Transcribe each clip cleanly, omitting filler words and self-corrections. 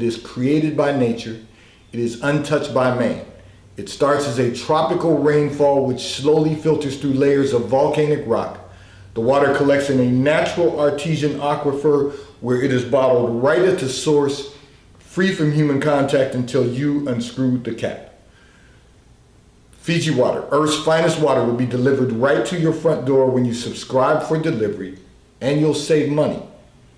is created by nature. It is untouched by man. It starts as a tropical rainfall which slowly filters through layers of volcanic rock. The water collects in a natural artesian aquifer where it is bottled right at the source, free from human contact until you unscrew the cap. Fiji Water, Earth's finest water, will be delivered right to your front door when you subscribe for delivery, and you'll save money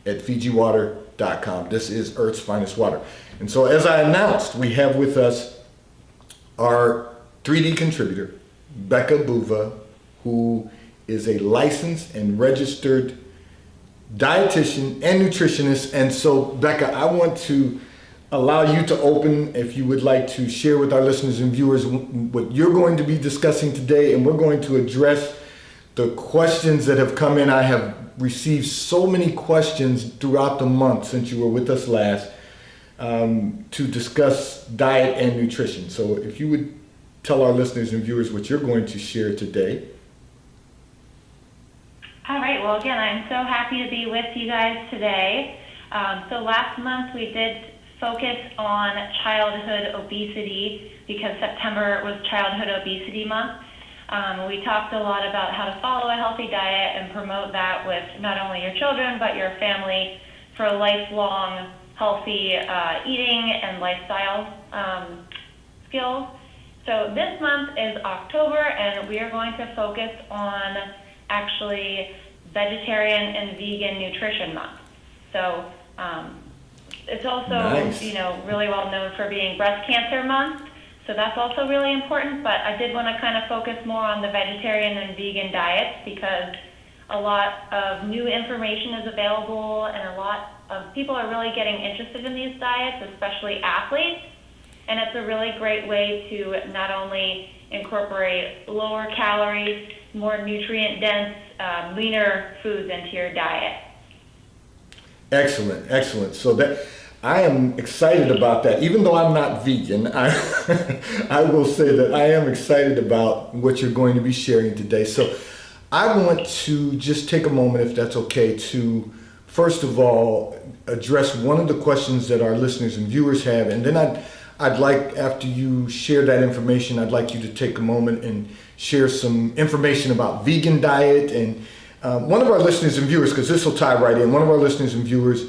at FijiWater.com. This is Earth's finest water. And so as I announced, we have with us our 3D contributor, Becca Boova, who is a licensed and registered dietitian and nutritionist. And so, Becca, I want to allow you to open, if you would like to share with our listeners and viewers what you're going to be discussing today, and we're going to address the questions that have come in. I have received so many questions throughout the month since you were with us last to discuss diet and nutrition. So if you would tell our listeners and viewers what you're going to share today. All right. Well, again, I'm so happy to be with you guys today. So last month we did focus on childhood obesity because September was Childhood Obesity Month. We talked a lot about how to follow a healthy diet and promote that with not only your children but your family for lifelong healthy eating and lifestyle skills. So this month is October, and we are going to focus on actually Vegetarian and Vegan Nutrition Month. So it's also, nice. really well known for being Breast Cancer Month. So that's also really important, but I did want to kind of focus more on the vegetarian and vegan diets because a lot of new information is available and a lot of people are really getting interested in these diets, especially athletes. And it's a really great way to not only incorporate lower calories, more nutrient dense, leaner foods into your diet. Excellent, excellent. So that I am excited about that. Even though I'm not vegan, I will say that I am excited about what you're going to be sharing today. So I want to just take a moment, if that's okay, to first of all address one of the questions that our listeners and viewers have, and then I'd like, after you share that information, I'd like you to take a moment and share some information about vegan diet. And one of our listeners and viewers, because this will tie right in, one of our listeners and viewers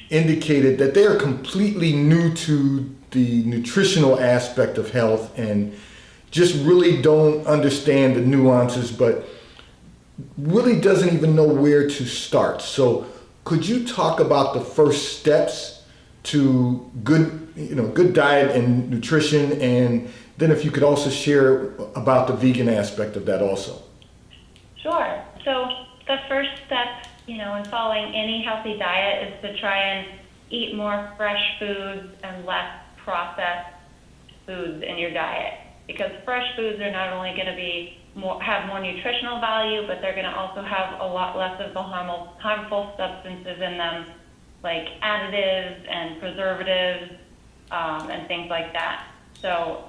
indicated that they are completely new to the nutritional aspect of health and just really don't understand the nuances, but really doesn't even know where to start. So could you talk about the first steps to good diet and nutrition, and then if you could also share about the vegan aspect of that also? Sure. So the first step, in following any healthy diet is to try and eat more fresh foods and less processed foods in your diet. Because fresh foods are not only going to have more nutritional value, but they're going to also have a lot less of the harmful substances in them, like additives and preservatives and things like that. So,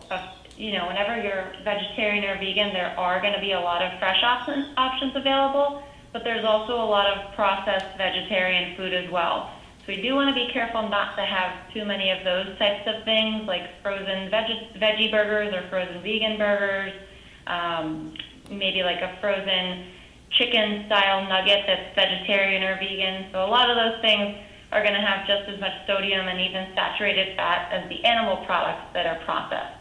whenever you're vegetarian or vegan, there are going to be a lot of fresh options available, but there's also a lot of processed vegetarian food as well. So we do want to be careful not to have too many of those types of things, like frozen veggie burgers or frozen vegan burgers, maybe like a frozen chicken-style nugget that's vegetarian or vegan. So a lot of those things are going to have just as much sodium and even saturated fat as the animal products that are processed.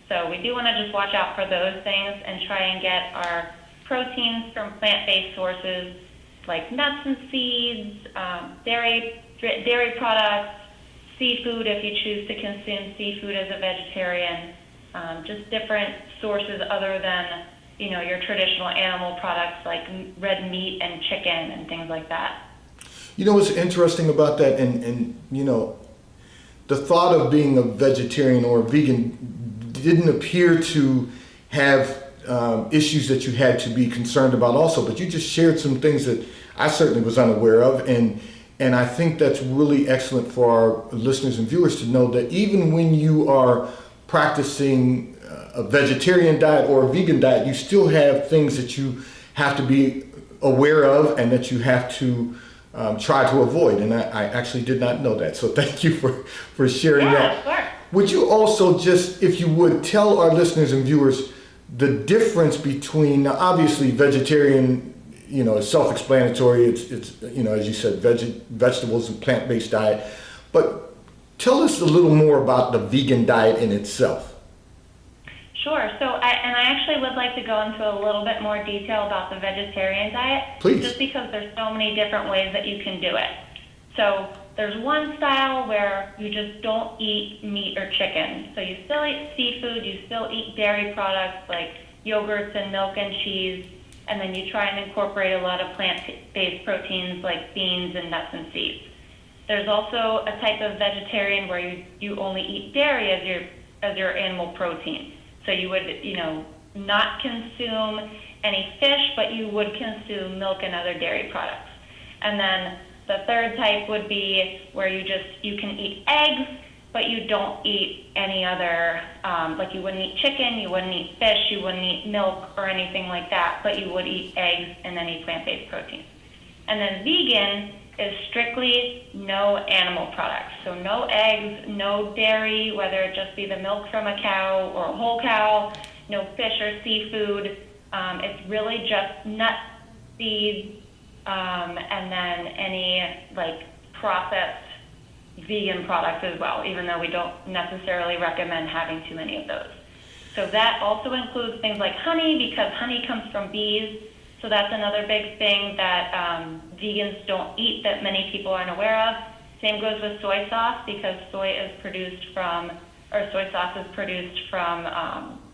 So we do want to just watch out for those things and try and get our proteins from plant-based sources like nuts and seeds, dairy products, seafood if you choose to consume seafood as a vegetarian, just different sources other than your traditional animal products like red meat and chicken and things like that. What's interesting about that, and the thought of being a vegetarian or a vegan didn't appear to have issues that you had to be concerned about also, but you just shared some things that I certainly was unaware of, and I think that's really excellent for our listeners and viewers to know that even when you are practicing a vegetarian diet or a vegan diet, you still have things that you have to be aware of and that you have to try to avoid. And I actually did not know that. So thank you for sharing that. Of course. Would you also just, if you would, tell our listeners and viewers the difference between, now obviously vegetarian, is self-explanatory. It's as you said, vegetables and plant-based diet. But tell us a little more about the vegan diet in itself. Sure. So I actually would like to go into a little bit more detail about the vegetarian diet. Please. Just because there's so many different ways that you can do it. So there's one style where you just don't eat meat or chicken. So you still eat seafood, you still eat dairy products like yogurts and milk and cheese, and then you try and incorporate a lot of plant-based proteins like beans and nuts and seeds. There's also a type of vegetarian where you only eat dairy as your animal protein. So you would, not consume any fish, but you would consume milk and other dairy products. And then the third type would be where you can eat eggs, but you don't eat any other, like you wouldn't eat chicken, you wouldn't eat fish, you wouldn't eat milk or anything like that, but you would eat eggs and any plant-based proteins. And then vegan is strictly no animal products. So no eggs, no dairy, whether it just be the milk from a cow or a whole cow, no fish or seafood. It's really just nuts, seeds, and then any processed vegan products as well, even though we don't necessarily recommend having too many of those. So that also includes things like honey, because honey comes from bees. So that's another big thing that vegans don't eat that many people aren't aware of. Same goes with soy sauce, because soy sauce is produced from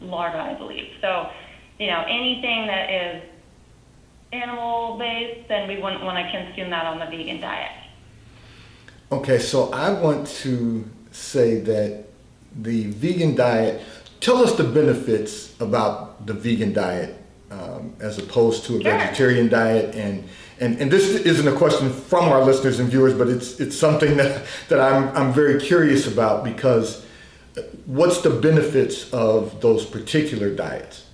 larvae, I believe. So, anything that is animal-based, then we wouldn't want to consume that on the vegan diet. Okay, so I want to say that the vegan diet, tell us the benefits about the vegan diet as opposed to a vegetarian diet, and this isn't a question from our listeners and viewers, but it's something that I'm very curious about, because what's the benefits of those particular diets?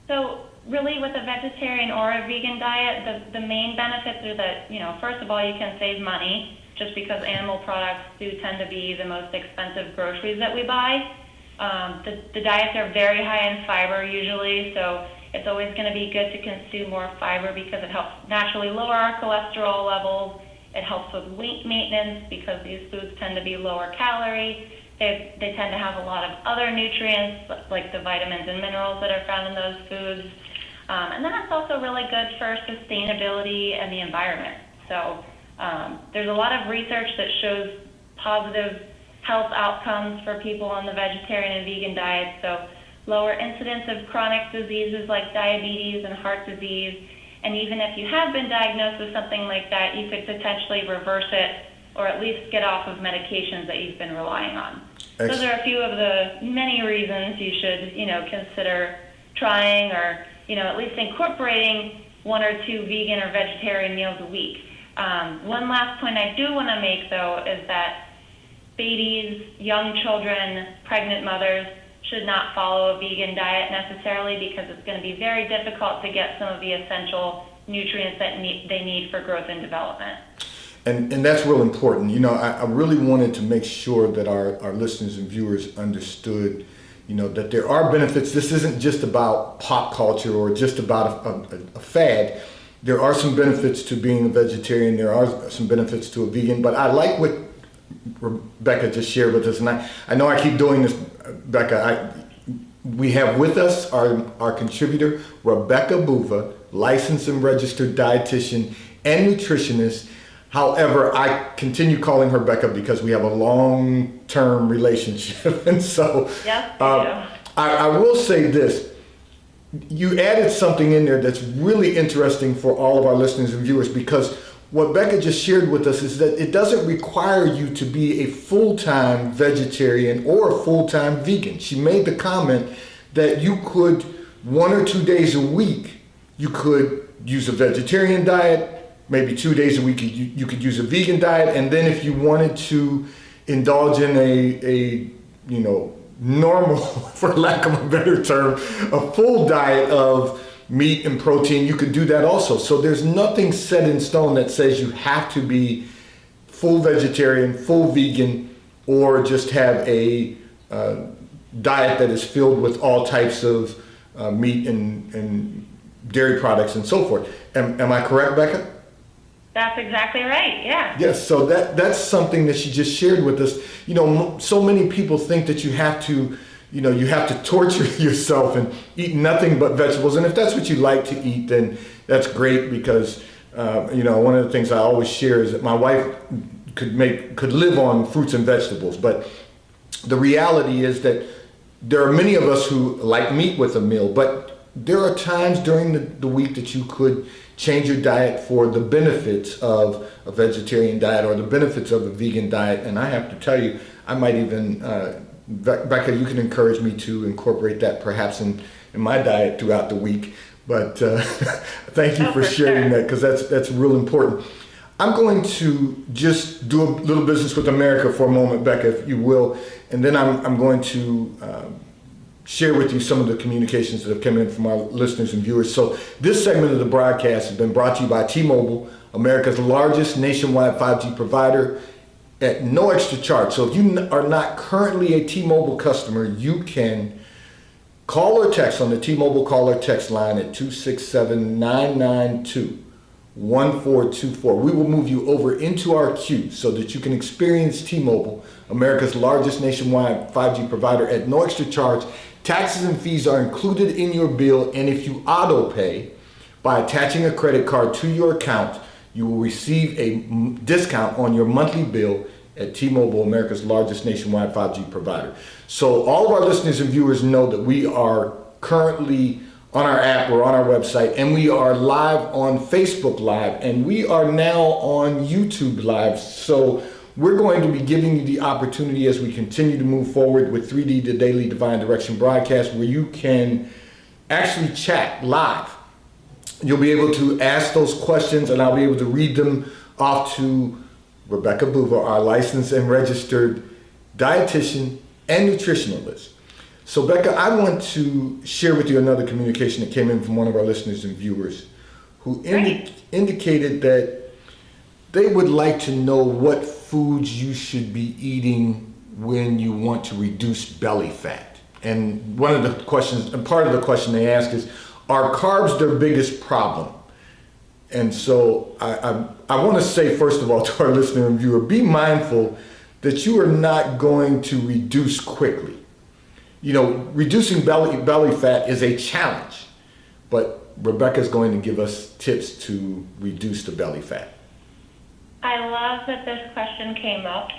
So really, with a vegetarian or a vegan diet, the main benefits are that, first of all, you can save money, just because animal products do tend to be the most expensive groceries that we buy. The diets are very high in fiber usually, so it's always going to be good to consume more fiber because it helps naturally lower our cholesterol levels. It helps with weight maintenance because these foods tend to be lower calorie. They tend to have a lot of other nutrients like the vitamins and minerals that are found in those foods. And then it's also really good for sustainability and the environment. So there's a lot of research that shows positive health outcomes for people on the vegetarian and vegan diet. So lower incidence of chronic diseases like diabetes and heart disease. And even if you have been diagnosed with something like that, you could potentially reverse it or at least get off of medications that you've been relying on. Those are a few of the many reasons you should, consider trying or, at least incorporating 1 or 2 vegan or vegetarian meals a week. One last point I do want to make, though, is that babies, young children, pregnant mothers should not follow a vegan diet necessarily, because it's going to be very difficult to get some of the essential nutrients that they need for growth and development. And that's real important. I really wanted to make sure that our listeners and viewers understood, that there are benefits. This isn't just about pop culture or just about a fad. There are some benefits to being a vegetarian. There are some benefits to a vegan. But I like what Rebecca just shared with us. And I know I keep doing this, Becca. We have with us our contributor, Rebecca Boova, licensed and registered dietitian and nutritionist. However, I continue calling her Becca because we have a long-term relationship. And so I will say this. You added something in there that's really interesting for all of our listeners and viewers, because what Becca just shared with us is that it doesn't require you to be a full-time vegetarian or a full-time vegan. She made the comment that you could, 1 or 2 days a week, you could use a vegetarian diet. Maybe 2 days a week you could use a vegan diet, and then if you wanted to indulge in a normal, for lack of a better term, a full diet of meat and protein, you could do that also. So there's nothing set in stone that says you have to be full vegetarian, full vegan, or just have a diet that is filled with all types of meat and dairy products and so forth. Am I correct, Becca? That's exactly right, yeah. Yes, so that's something that she just shared with us. You know, so many people think that you have to, you have to torture yourself and eat nothing but vegetables. And if that's what you like to eat, then that's great, because, one of the things I always share is that my wife could live on fruits and vegetables. But the reality is that there are many of us who like meat with a meal, but there are times during the week that you could change your diet for the benefits of a vegetarian diet or the benefits of a vegan diet. And I have to tell you, I might even, Becca, you can encourage me to incorporate that perhaps in my diet throughout the week. But thank you for sharing that, because that's real important. I'm going to just do a little business with America for a moment, Becca, if you will, and then I'm going to share with you some of the communications that have come in from our listeners and viewers. So this segment of the broadcast has been brought to you by T-Mobile, America's largest nationwide 5G provider, at no extra charge. So if you are not currently a T-Mobile customer, you can call or text on the T-Mobile call or text line at 267-992-1424. We will move you over into our queue so that you can experience T-Mobile, America's largest nationwide 5G provider, at no extra charge. Taxes and fees are included in your bill, and if you auto pay by attaching a credit card to your account, you will receive a discount on your monthly bill at T-Mobile, America's largest nationwide 5G provider. So all of our listeners and viewers know that we are currently on our app or on our website, and we are live on Facebook Live, and we are now on YouTube Live. So we're going to be giving you the opportunity as we continue to move forward with 3D, the Daily Divine Direction broadcast, where you can actually chat live. You'll be able to ask those questions, and I'll be able to read them off to Rebecca Boova, our licensed and registered dietitian and nutritionalist. So Becca, I want to share with you another communication that came in from one of our listeners and viewers who indicated that they would like to know what foods you should be eating when you want to reduce belly fat. And one of the questions, and part of the question they ask is, are carbs their biggest problem? And so I want to say, first of all, to our listener and viewer, be mindful that you are not going to reduce quickly. Reducing belly fat is a challenge, but Rebecca's going to give us tips to reduce the belly fat. I love that this question came up.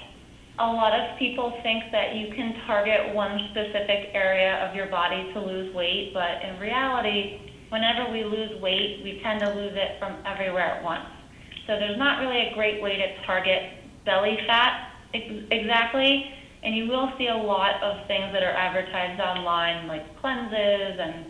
A lot of people think that you can target one specific area of your body to lose weight, but in reality, whenever we lose weight, we tend to lose it from everywhere at once. So there's not really a great way to target belly fat exactly, and you will see a lot of things that are advertised online, like cleanses and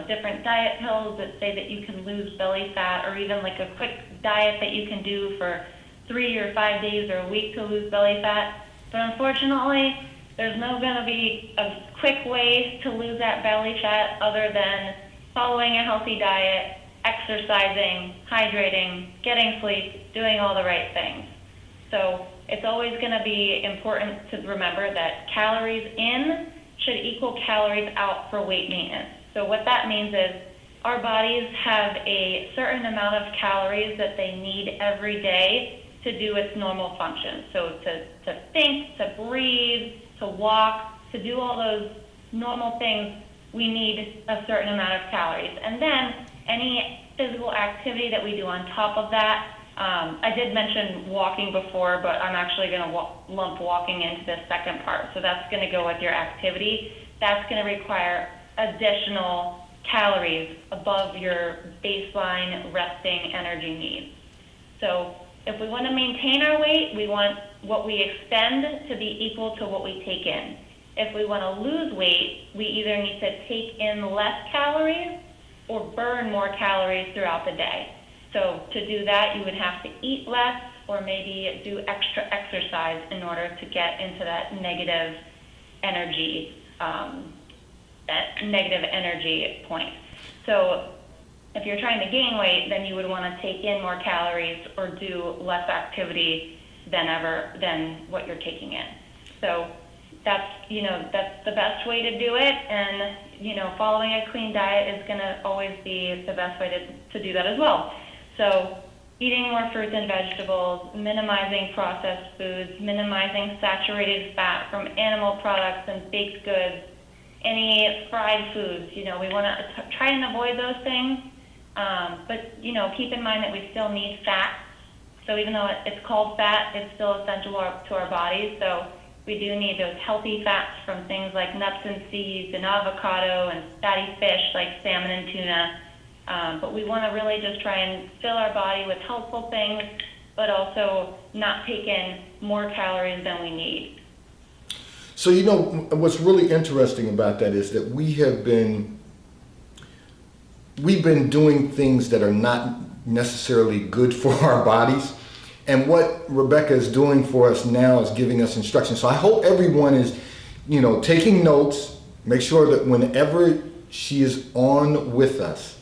different diet pills that say that you can lose belly fat, or even like a quick diet that you can do for 3 or 5 days or a week to lose belly fat. But unfortunately, there's no going to be a quick way to lose that belly fat other than following a healthy diet, exercising, hydrating, getting sleep, doing all the right things. So it's always going to be important to remember that calories in should equal calories out for weight maintenance. So what that means is our bodies have a certain amount of calories that they need every day to do its normal function. So to think, to breathe, to walk, to do all those normal things, we need a certain amount of calories. And then any physical activity that we do on top of that, I did mention walking before, but I'm actually going to lump walking into the second part. So that's going to go with your activity. That's going to require additional calories above your baseline resting energy needs. So if we want to maintain our weight, we want what we expend to be equal to what we take in. If we want to lose weight, we either need to take in less calories or burn more calories throughout the day. So to do that, you would have to eat less or maybe do extra exercise in order to get into that negative energy point. So If you're trying to gain weight, then you would want to take in more calories or do less activity than what you're taking in. So that's the best way to do it. And, following a clean diet is going to always be the best way to do that as well. So eating more fruits and vegetables, minimizing processed foods, minimizing saturated fat from animal products and baked goods, any fried foods, we want to try and avoid those things. But keep in mind that we still need fat. So even though it's called fat, it's still essential to our bodies. So we do need those healthy fats from things like nuts and seeds and avocado and fatty fish like salmon and tuna. But we want to really just try and fill our body with helpful things, but also not take in more calories than we need. So, what's really interesting about that is that we've been doing things that are not necessarily good for our bodies. And what Rebecca is doing for us now is giving us instructions. So I hope everyone is, taking notes. Make sure that whenever she is on with us,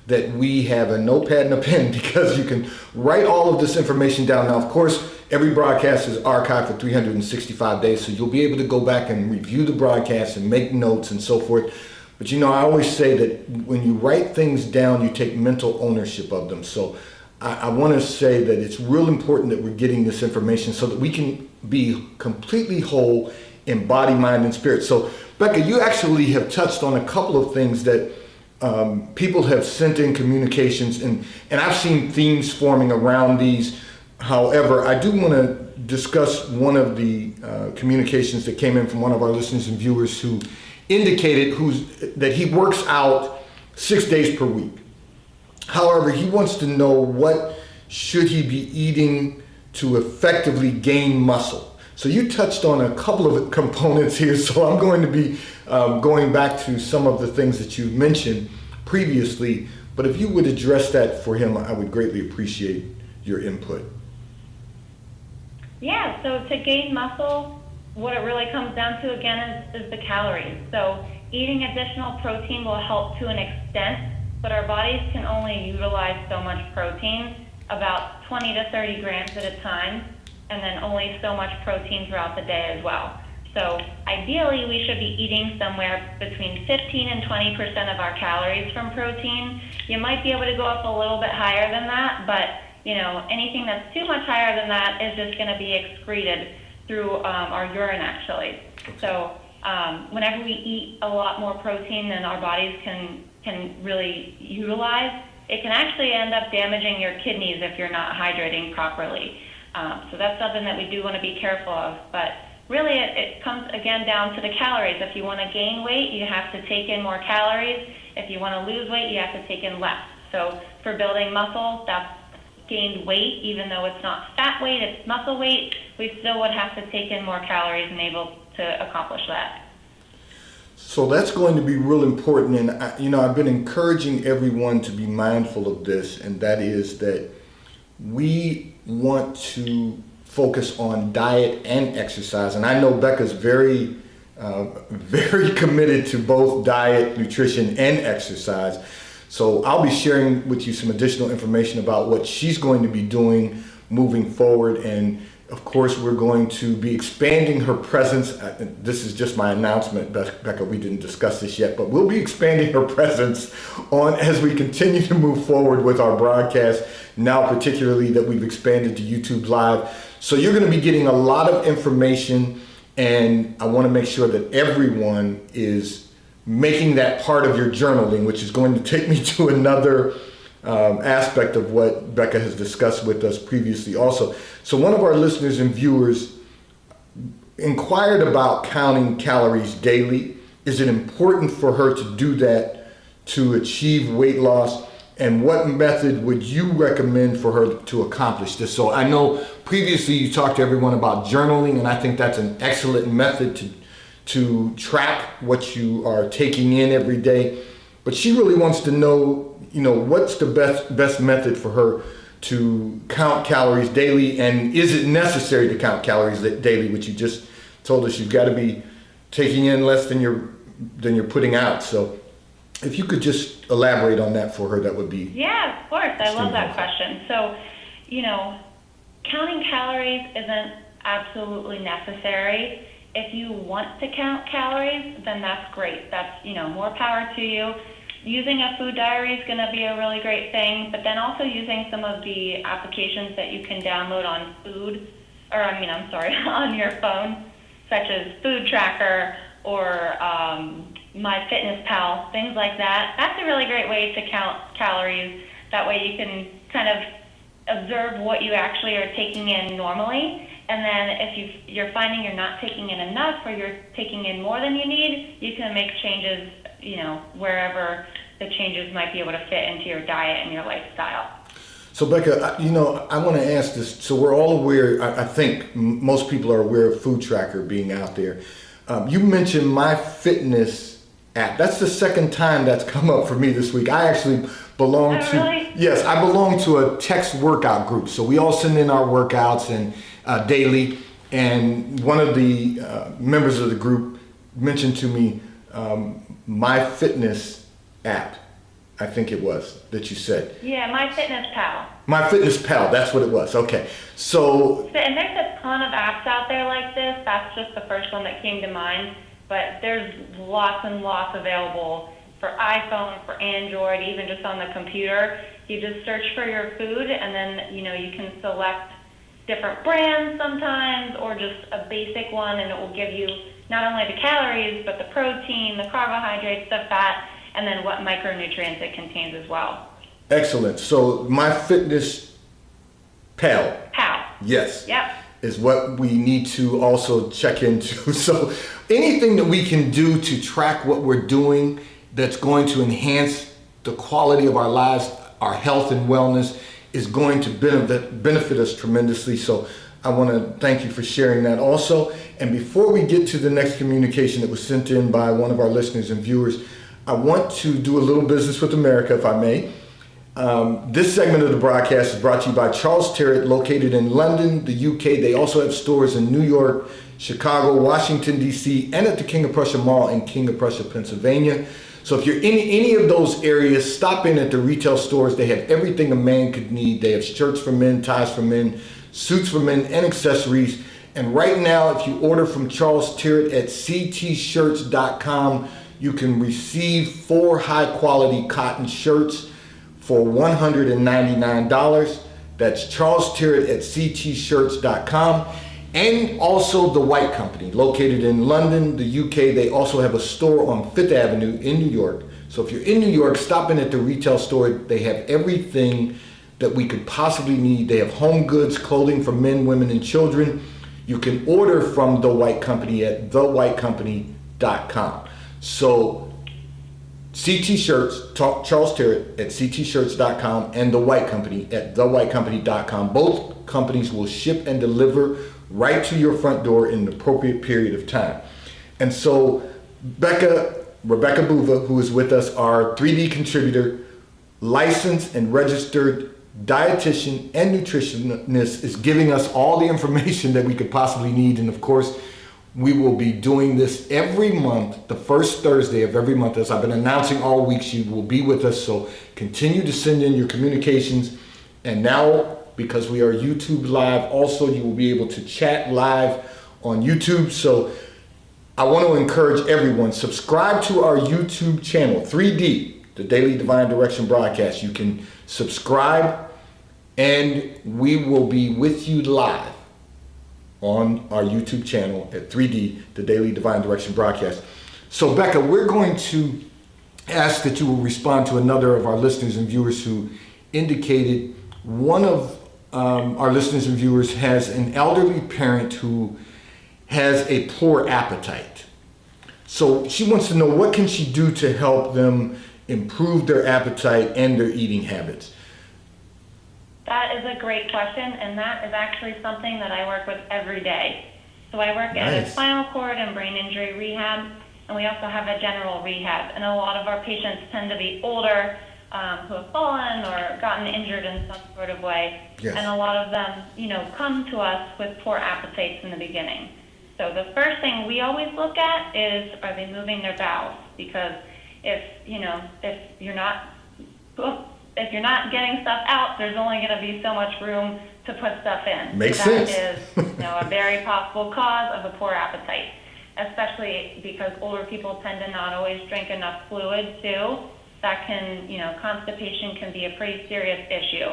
that we have a notepad and a pen, because you can write all of this information down. Now, of course, every broadcast is archived for 365 days, so you'll be able to go back and review the broadcast and make notes and so forth. But I always say that when you write things down, you take mental ownership of them. So I want to say that it's real important that we're getting this information so that we can be completely whole in body, mind, and spirit. So, Becca, you actually have touched on a couple of things that people have sent in communications, and I've seen themes forming around these. However, I do want to discuss one of the communications that came in from one of our listeners and viewers who indicated that he works out 6 days per week. However, he wants to know what should he be eating to effectively gain muscle. So you touched on a couple of components here, so I'm going to be going back to some of the things that you mentioned previously, but if you would address that for him, I would greatly appreciate your input. Yeah, so to gain muscle, what it really comes down to again is the calories. So eating additional protein will help to an extent, but our bodies can only utilize so much protein, about 20 to 30 grams at a time, and then only so much protein throughout the day as well. So ideally, we should be eating somewhere between 15 and 20% of our calories from protein. You might be able to go up a little bit higher than that, but anything that's too much higher than that is just going to be excreted through our urine, actually. So whenever we eat a lot more protein than our bodies can really utilize, it can actually end up damaging your kidneys if you're not hydrating properly. So that's something that we do want to be careful of. But really, it comes again down to the calories. If you want to gain weight, you have to take in more calories. If you want to lose weight, you have to take in less. So for building muscle, that's gained weight, even though it's not fat weight, it's muscle weight, we still would have to take in more calories and able to accomplish that. So that's going to be real important, and I've been encouraging everyone to be mindful of this, and that is that we want to focus on diet and exercise. And I know Becca's very committed to both diet, nutrition, and exercise. So I'll be sharing with you some additional information about what she's going to be doing moving forward. And of course, we're going to be expanding her presence. This is just my announcement, Becca, we didn't discuss this yet, but we'll be expanding her presence on as we continue to move forward with our broadcast, now particularly that we've expanded to YouTube Live. So you're going to be getting a lot of information, and I want to make sure that everyone is making that part of your journaling, which is going to take me to another aspect of what Becca has discussed with us previously also. So one of our listeners and viewers inquired about counting calories daily. Is it important for her to do that to achieve weight loss? And what method would you recommend for her to accomplish this? So I know previously you talked to everyone about journaling, and I think that's an excellent method to track what you are taking in every day. But she really wants to know, what's the best method for her to count calories daily, and is it necessary to count calories daily, which you just told us you've got to be taking in less than you're putting out. So if you could just elaborate on that for her, that would be. Yeah, of course. I love that helpful. question. So, counting calories isn't absolutely necessary. If you want to count calories, then that's great. That's, more power to you. Using a food diary is going to be a really great thing, but then also using some of the applications that you can download on on your phone, such as Food Tracker or MyFitnessPal, things like that. That's a really great way to count calories. That way you can kind of observe what you actually are taking in normally. And then if you're finding you're not taking in enough or you're taking in more than you need, you can make changes, wherever the changes might be able to fit into your diet and your lifestyle. So Becca, I want to ask this. So we're all aware, I think most people are aware of Food Tracker being out there. You mentioned My Fitness app. That's the second time that's come up for me this week. I actually belong to, really? yes, I belong to a text workout group. So we all send in our workouts and daily. And one of the members of the group mentioned to me My Fitness app. I think it was that you said. Yeah, MyFitnessPal. MyFitnessPal, that's what it was. Okay. So And there's a ton of apps out there like this. That's just the first one that came to mind. But there's lots and lots available for iPhone, for Android, even just on the computer. You just search for your food and then, you can select different brands sometimes or just a basic one, and it will give you not only the calories, but the protein, the carbohydrates, the fat, and then what micronutrients it contains as well. excellent. So MyFitnessPal. Pal. Yes. Yep. Is what we need to also check into. So anything that we can do to track what we're doing that's going to enhance the quality of our lives, our health and wellness, is going to benefit us tremendously. So I want to thank you for sharing that also. And before we get to the next communication that was sent in by one of our listeners and viewers, I want to do a little business with America, if I may. This segment of the broadcast is brought to you by Charles Terrett, located in London, the UK. They also have stores in New York, Chicago, Washington, D.C., and at the King of Prussia Mall in King of Prussia, Pennsylvania. So if you're in any of those areas, stop in at the retail stores. They have everything a man could need. They have shirts for men, ties for men, suits for men, and accessories. And right now, if you order from Charles Terrett at ctshirts.com, you can receive 4 high-quality cotton shirts for $199. That's Charles Terrett at ctshirts.com. And also The White Company, located in London, the UK. They also have a store on 5th Avenue in New York. So if you're in New York, stop in at the retail store. They have everything that we could possibly need. They have home goods, clothing for men, women, and children. You can order from The White Company at thewhitecompany.com. So CT Shirts, Charles Terrett at ctshirts.com, and The White Company at thewhitecompany.com. Both companies will ship and deliver right to your front door in an appropriate period of time. And so Rebecca Boova, who is with us, our 3D contributor, licensed and registered dietitian and nutritionist, is giving us all the information that we could possibly need. And of course, we will be doing this every month, the first Thursday of every month. As I've been announcing all week, she will be with us. So continue to send in your communications. And now, because we are YouTube live, also you will be able to chat live on YouTube. So I want to encourage everyone, subscribe to our YouTube channel, 3D, the Daily Divine Direction broadcast. You can subscribe and we will be with you live on our YouTube channel at 3D, the Daily Divine Direction broadcast. So Becca, we're going to ask that you will respond to another of our listeners and viewers who indicated one of our listeners and viewers has an elderly parent who has a poor appetite. So she wants to know, what can she do to help them improve their appetite and their eating habits? That is a great question, and that is actually something that I work with every day. So I work at a spinal cord and brain injury rehab, and we also have a general rehab. And a lot of our patients tend to be older, who have fallen or gotten injured in some sort of way. Yes. And a lot of them, come to us with poor appetites in the beginning. So the first thing we always look at is, are they moving their bowels? Because if if you're not getting stuff out, there's only going to be so much room to put stuff in. Makes so sense. That is, a very possible cause of a poor appetite, especially because older people tend to not always drink enough fluid too. That can, constipation can be a pretty serious issue.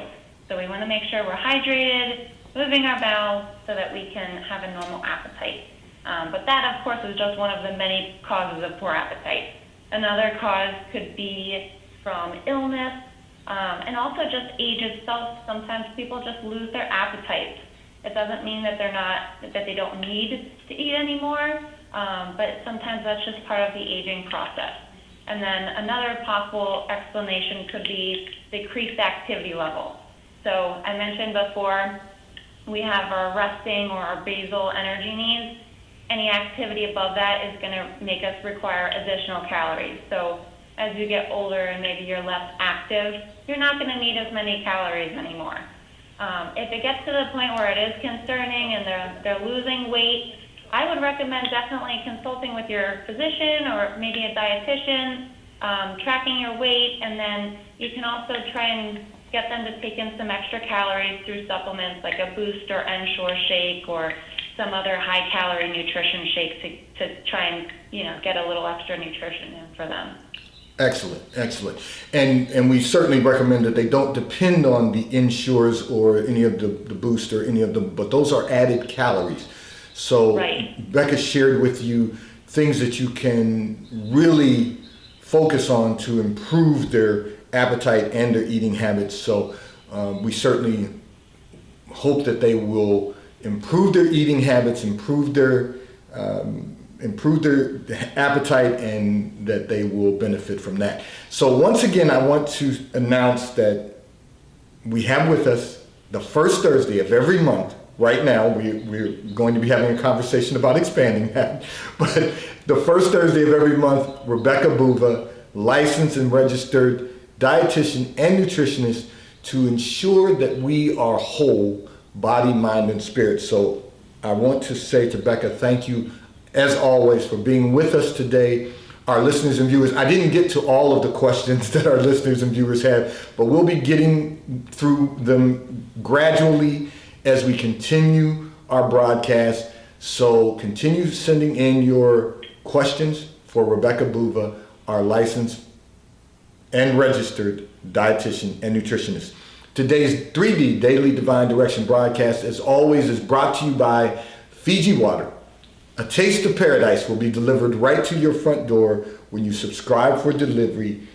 So we want to make sure we're hydrated, moving our bowels so that we can have a normal appetite. But that, of course, is just one of the many causes of poor appetite. Another cause could be from illness, and also just age itself. Sometimes people just lose their appetites. It doesn't mean that they don't need to eat anymore, but sometimes that's just part of the aging process. And then another possible explanation could be decreased activity level. So I mentioned before, we have our resting or our basal energy needs. Any activity above that is going to make us require additional calories. So as you get older and maybe you're less active, you're not going to need as many calories anymore. If it gets to the point where it is concerning and they're losing weight, I would recommend definitely consulting with your physician or maybe a dietitian, tracking your weight, and then you can also try and get them to take in some extra calories through supplements like a Boost or Ensure shake or some other high-calorie nutrition shake to try and get a little extra nutrition in for them. Excellent, excellent. And we certainly recommend that they don't depend on the Ensures or any of the Boost or any of them, but those are added calories. So Right. Becca shared with you things that you can really focus on to improve their appetite and their eating habits. So we certainly hope that they will improve their eating habits, improve their appetite, and that they will benefit from that. So once again, I want to announce that we have with us the first Thursday of every month. Right now, we're going to be having a conversation about expanding that. But the first Thursday of every month, Rebecca Boova, licensed and registered dietitian and nutritionist, to ensure that we are whole, body, mind, and spirit. So I want to say to Becca, thank you, as always, for being with us today. Our listeners and viewers, I didn't get to all of the questions that our listeners and viewers have, but we'll be getting through them gradually as we continue our broadcast. So continue sending in your questions for Rebecca Boova, our licensed and registered dietitian and nutritionist. Today's 3D Daily Divine Direction broadcast, as always, is brought to you by Fiji Water. A taste of paradise will be delivered right to your front door when you subscribe for delivery